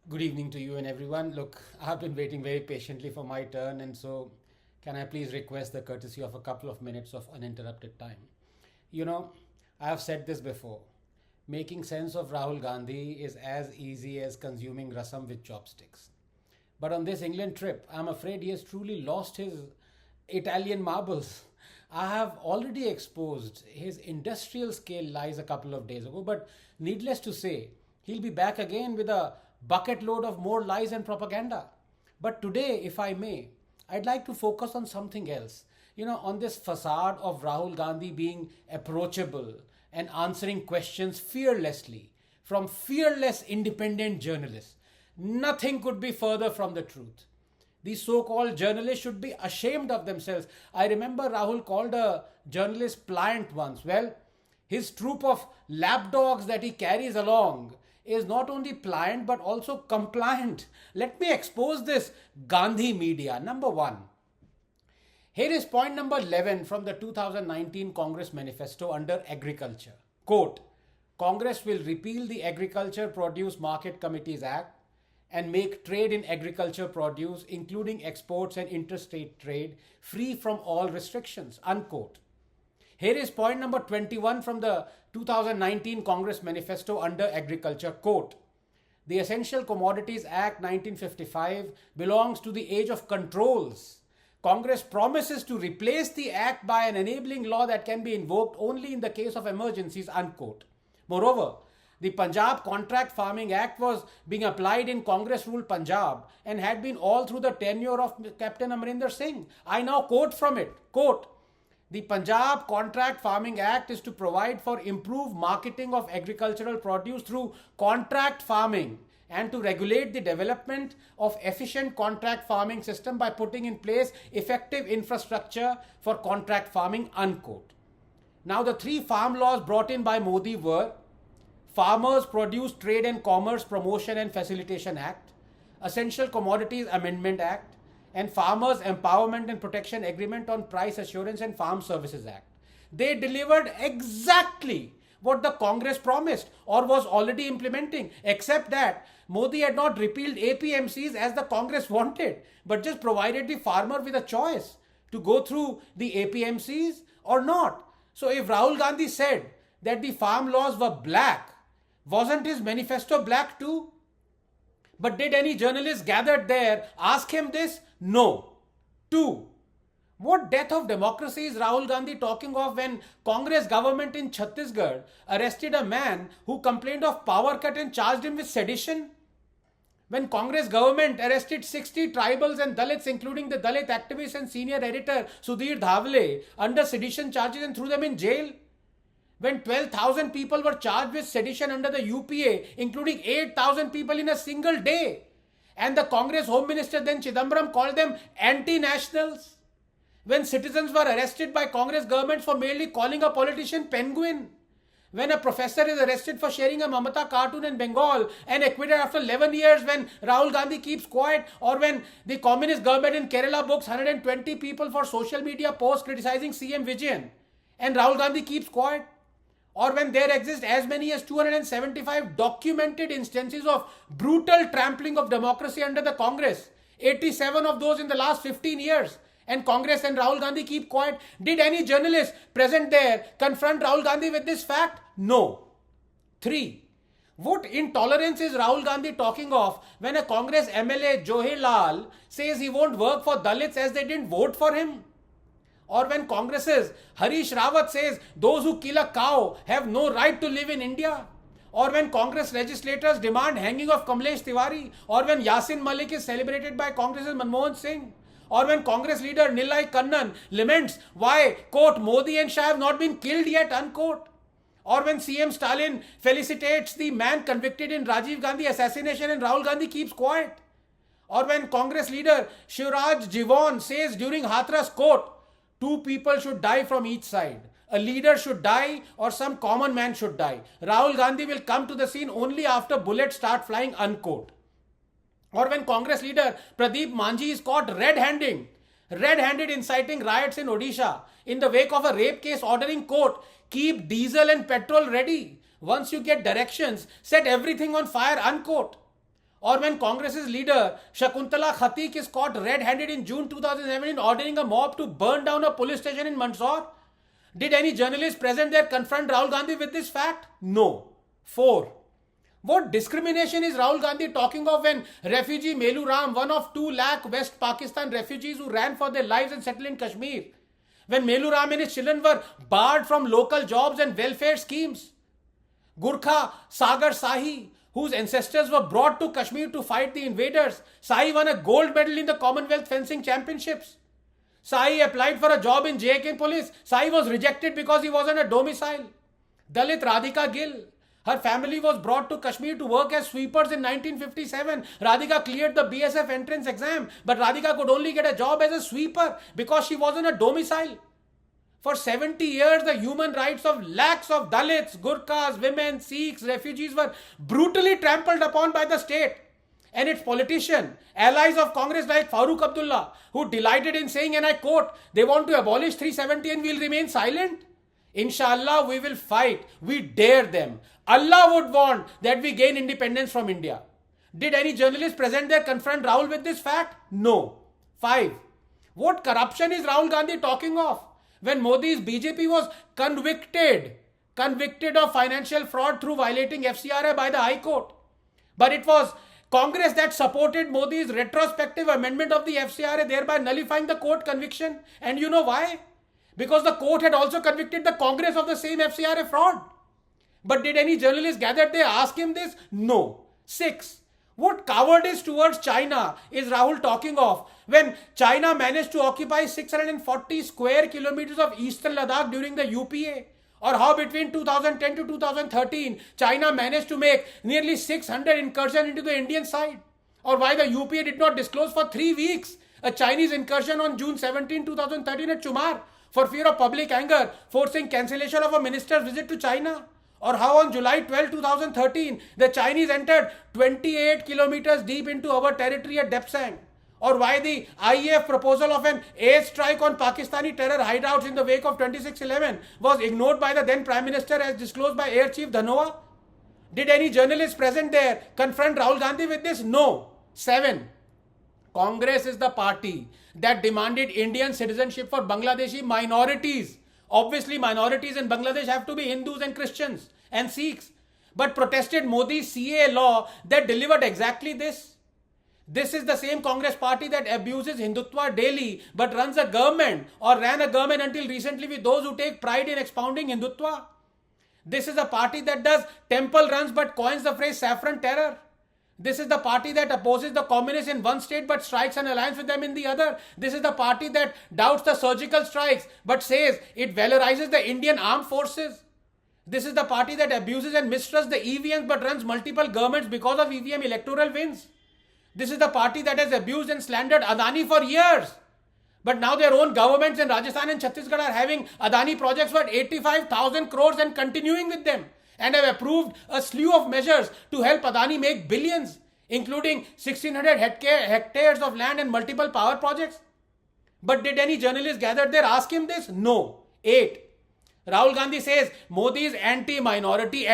Good evening to you and everyone. Look, I've been waiting very patiently for my turn, and so can I please request the courtesy of a couple of minutes of uninterrupted time? You know, I have said this before. Making sense of Rahul Gandhi is as easy as consuming rasam with chopsticks. But on this England trip, I'm afraid he has truly lost his Italian marbles. I have already exposed his industrial scale lies a couple of days ago, but needless to say, he'll be back again with a bucket load of more lies and propaganda. But today, if I may, I'd like to focus on something else. On this facade of Rahul Gandhi being approachable and answering questions fearlessly from fearless independent journalists. Nothing could be further from the truth. These so called journalists should be ashamed of themselves. I remember Rahul called a journalist pliant once. Well, his troop of lapdogs that he carries along is not only pliant but also compliant. Let me expose this Gandhi media. Number one. Here is point number 11 from the 2019 Congress manifesto under agriculture. Quote, Congress will repeal the Agriculture Produce Market Committees Act and make trade in agriculture produce, including exports and interstate trade, free from all restrictions. Unquote. Here is point number 21 from the 2019 Congress manifesto under agriculture. Quote, the Essential Commodities Act 1955 belongs to the age of controls. Congress promises to replace the act by an enabling law that can be invoked only in the case of emergencies. Unquote. Moreover, the Punjab Contract Farming Act was being applied in Congress ruled Punjab and had been all through the tenure of Captain Amarinder Singh. I now quote from it. Quote, the Punjab Contract Farming Act is to provide for improved marketing of agricultural produce through contract farming and to regulate the development of efficient contract farming system by putting in place effective infrastructure for contract farming. Unquote. Now the three farm laws brought in by Modi were Farmers Produce Trade and Commerce Promotion and Facilitation Act, Essential Commodities Amendment Act, and Farmers Empowerment and Protection Agreement on Price Assurance and Farm Services Act. They delivered exactly what the Congress promised or was already implementing, except that Modi had not repealed APMCs as the Congress wanted, but just provided the farmer with a choice to go through the APMCs or not. So if Rahul Gandhi said that the farm laws were black, wasn't his manifesto black too? But did any journalists gathered there ask him this? No. Two. What death of democracy is Rahul Gandhi talking of when Congress government in Chhattisgarh arrested a man who complained of power cut and charged him with sedition? When Congress government arrested 60 tribals and Dalits, including the Dalit activist and senior editor Sudhir Dhavle, under sedition charges and threw them in jail? When 12,000 people were charged with sedition under the UPA, including 8,000 people in a single day. And the Congress Home Minister then Chidambaram called them anti-nationals. When citizens were arrested by Congress government for merely calling a politician penguin. When a professor is arrested for sharing a Mamata cartoon in Bengal and acquitted after 11 years when Rahul Gandhi keeps quiet, or when the communist government in Kerala books 120 people for social media posts criticizing CM Vijayan and Rahul Gandhi keeps quiet. Or when there exist as many as 275 documented instances of brutal trampling of democracy under the Congress, 87 of those in the last 15 years, and Congress and Rahul Gandhi keep quiet. Did any journalist present there confront Rahul Gandhi with this fact? No. 3. What intolerance is Rahul Gandhi talking of when a Congress MLA Johir Lal says he won't work for Dalits as they didn't vote for him? Or when Congress's Harish Rawat says those who kill a cow have no right to live in India. Or when Congress legislators demand hanging of Kamlesh Tiwari. Or when Yasin Malik is celebrated by Congress's Manmohan Singh. Or when Congress leader Nilai Kannan laments why, quote, Modi and Shah have not been killed yet, unquote. Or when CM Stalin felicitates the man convicted in Rajiv Gandhi assassination and Rahul Gandhi keeps quiet. Or when Congress leader Shivraj Jivon says during Hathras, quote, two people should die from each side. A leader should die or some common man should die. Rahul Gandhi will come to the scene only after bullets start flying, unquote. Or when Congress leader Pradeep Manji is caught red-handed inciting riots in Odisha in the wake of a rape case ordering court, keep diesel and petrol ready. Once you get directions, set everything on fire, unquote. Or when Congress's leader Shakuntala Khatik is caught red-handed in June 2017 ordering a mob to burn down a police station in Mandsaur? Did any journalist present there confront Rahul Gandhi with this fact? No. 4. What discrimination is Rahul Gandhi talking of when refugee Melu Ram, one of 2 lakh West Pakistan refugees who ran for their lives and settled in Kashmir, when Melu Ram and his children were barred from local jobs and welfare schemes? Gurkha Sagar Sahi, whose ancestors were brought to Kashmir to fight the invaders. Sahi won a gold medal in the Commonwealth Fencing Championships. Sahi applied for a job in JK police. Sahi was rejected because he wasn't a domicile. Dalit Radhika Gill. Her family was brought to Kashmir to work as sweepers in 1957. Radhika cleared the BSF entrance exam, but Radhika could only get a job as a sweeper because she wasn't a domicile. For 70 years, the human rights of lakhs of Dalits, Gurkhas, women, Sikhs, refugees were brutally trampled upon by the state. And its politicians, allies of Congress like Farooq Abdullah, who delighted in saying, and I quote, they want to abolish 370 and we'll remain silent. Inshallah, we will fight. We dare them. Allah would want that we gain independence from India. Did any journalist present there confront Rahul with this fact? No. 5. What corruption is Rahul Gandhi talking of? When Modi's BJP was convicted of financial fraud through violating FCRA by the High Court. But it was Congress that supported Modi's retrospective amendment of the FCRA, thereby nullifying the court conviction. And you know why? Because the court had also convicted the Congress of the same FCRA fraud. But did any journalist gathered there ask him this? No. 6. What cowardice towards China is Rahul talking of when China managed to occupy 640 square kilometers of eastern Ladakh during the UPA? Or how between 2010 to 2013, China managed to make nearly 600 incursions into the Indian side? Or why the UPA did not disclose for 3 weeks a Chinese incursion on June 17, 2013 at Chumar for fear of public anger, forcing cancellation of a minister's visit to China? Or how on July 12, 2013, the Chinese entered 28 kilometers deep into our territory at Depsang? Or why the IEF proposal of an airstrike on Pakistani terror hideouts in the wake of 26/11 was ignored by the then Prime Minister as disclosed by Air Chief Dhanoa? Did any journalist present there confront Rahul Gandhi with this? No. 7. Congress is the party that demanded Indian citizenship for Bangladeshi minorities. Obviously, minorities in Bangladesh have to be Hindus and Christians and Sikhs, but protested Modi's CA law that delivered exactly this. This is the same Congress party that abuses Hindutva daily but runs a government or ran a government until recently with those who take pride in expounding Hindutva. This is a party that does temple runs but coins the phrase saffron terror. This is the party that opposes the communists in one state but strikes an alliance with them in the other. This is the party that doubts the surgical strikes but says it valorizes the Indian armed forces. This is the party that abuses and mistrusts the EVMs but runs multiple governments because of EVM electoral wins. This is the party that has abused and slandered Adani for years. But now their own governments in Rajasthan and Chhattisgarh are having Adani projects worth 85,000 crores and continuing with them, and have approved a slew of measures to help Adani make billions, including 1,600 hectares of land and multiple power projects. But did any journalist gathered there ask him this? No. 8. Rahul Gandhi says Modi is anti-minority,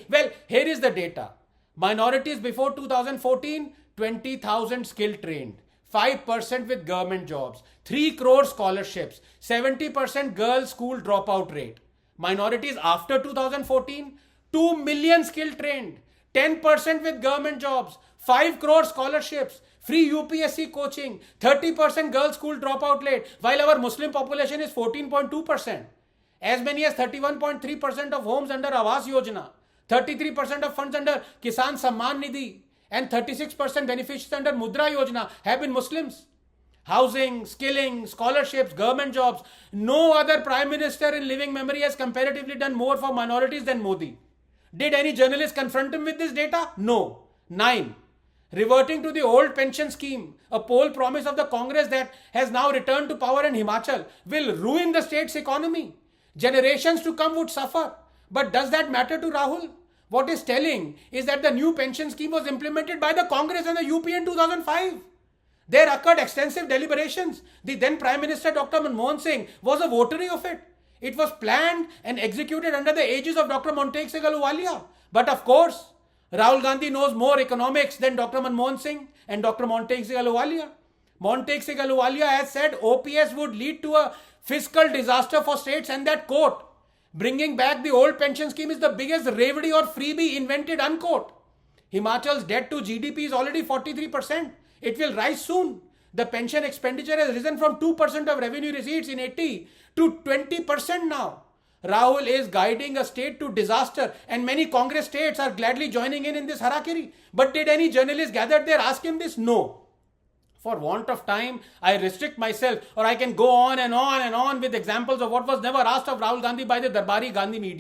Well, here is the data. Minorities before 2014, 20,000 skill trained, 5% with government jobs, 3 crore scholarships, 70% girls school dropout rate. Minorities after 2014, 2 million skill trained, 10% with government jobs, 5 crore scholarships, free UPSC coaching, 30% girls school dropout rate, while our Muslim population is 14.2%. As many as 31.3% of homes under Awas Yojana, 33% of funds under Kisan Samman Nidhi, and 36% beneficiaries under Mudra Yojana have been Muslims. Housing, skilling, scholarships, government jobs. No other Prime Minister in living memory has comparatively done more for minorities than Modi. Did any journalist confront him with this data? No. 9. Reverting to the old pension scheme, a poll promise of the Congress that has now returned to power in Himachal will ruin the state's economy. Generations to come would suffer. But does that matter to Rahul? What is telling is that the new pension scheme was implemented by the Congress and the UP in 2005. There occurred extensive deliberations. The then Prime Minister Dr. Manmohan Singh was a votary of it. It was planned and executed under the aegis of Dr. Monteg Singh Ahluwalia. But of course, Rahul Gandhi knows more economics than Dr. Manmohan Singh and Dr. Montague Singh Ahluwalia. Montague Singh Ahluwalia has said OPS would lead to a fiscal disaster for states, and that quote, bringing back the old pension scheme is the biggest revenue or freebie invented, unquote. Himachal's debt to GDP is already 43%. It will rise soon. The pension expenditure has risen from 2% of revenue receipts in 80 to 20% now. Rahul is guiding a state to disaster, and many Congress states are gladly joining in this harakiri. But did any journalist gathered there ask him this? No. For want of time, I restrict myself, or I can go on and on and on with examples of what was never asked of Rahul Gandhi by the Darbari Gandhi media.